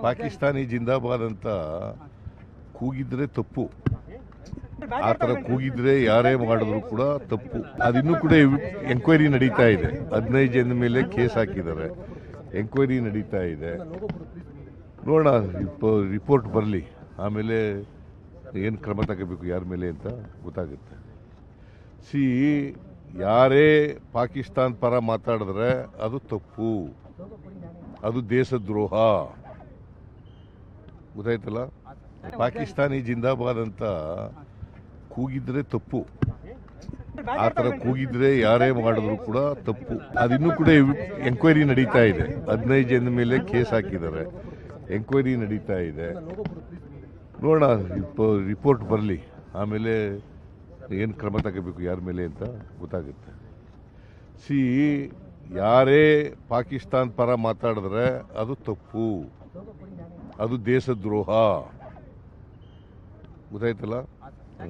ಪಾಕಿಸ್ತಾನಿ ಜಿಂದಾಬಾದ್ ಅಂತ ಕೂಗಿದ್ರೆ ತಪ್ಪು. ಆ ಥರ ಕೂಗಿದ್ರೆ ಯಾರೇ ಮಾಡಿದ್ರು ಕೂಡ ತಪ್ಪು. ಅದಿನ್ನೂ ಕೂಡ ಎಂಕ್ವೈರಿ ನಡೀತಾ ಇದೆ. 15 ಜನ ಮೇಲೆ ಕೇಸ್ ಹಾಕಿದ್ದಾರೆ, ಎಂಕ್ವೈರಿ ನಡೀತಾ ಇದೆ. ನೋಡೋಣ, ರಿಪೋರ್ಟ್ ಬರಲಿ, ಆಮೇಲೆ ಏನು ಕ್ರಮ ತಗೋಬೇಕು ಯಾರ ಮೇಲೆ ಅಂತ ಗೊತ್ತಾಗುತ್ತೆ. ಯಾರೇ ಪಾಕಿಸ್ತಾನ ಪರ ಮಾತಾಡಿದ್ರೆ ಅದು ತಪ್ಪು, ಅದು ದೇಶದ್ರೋಹ. ಗೊತ್ತಾಯ್ತಲ್ಲ? ಪಾಕಿಸ್ತಾನಿ ಜಿಂದಾಬಾದ್ ಅಂತ ಕೂಗಿದ್ರೆ ತಪ್ಪು. ಆ ಥರ ಕೂಗಿದ್ರೆ ಯಾರೇ ಮಾಡಿದ್ರು ಕೂಡ ತಪ್ಪು. ಅದಿನ್ನೂ ಕೂಡ ಎಂಕ್ವೈರಿ ನಡೀತಾ ಇದೆ. 15 ಜನ ಮೇಲೆ ಕೇಸ್ ಹಾಕಿದ್ದಾರೆ, ಎಂಕ್ವೈರಿ ನಡೀತಾ ಇದೆ. ನೋಡೋಣ, ರಿಪೋರ್ಟ್ ಬರಲಿ, ಆಮೇಲೆ ಏನು ಕ್ರಮ ತಗೋಬೇಕು ಯಾರ ಮೇಲೆ ಅಂತ ಗೊತ್ತಾಗುತ್ತೆ. ಯಾರೇ ಪಾಕಿಸ್ತಾನ ಪರ ಮಾತಾಡಿದ್ರೆ ಅದು ತಪ್ಪು, ಅದು ದೇಶದ್ರೋಹ. ಗೊತ್ತಾಯ್ತಲ್ಲ?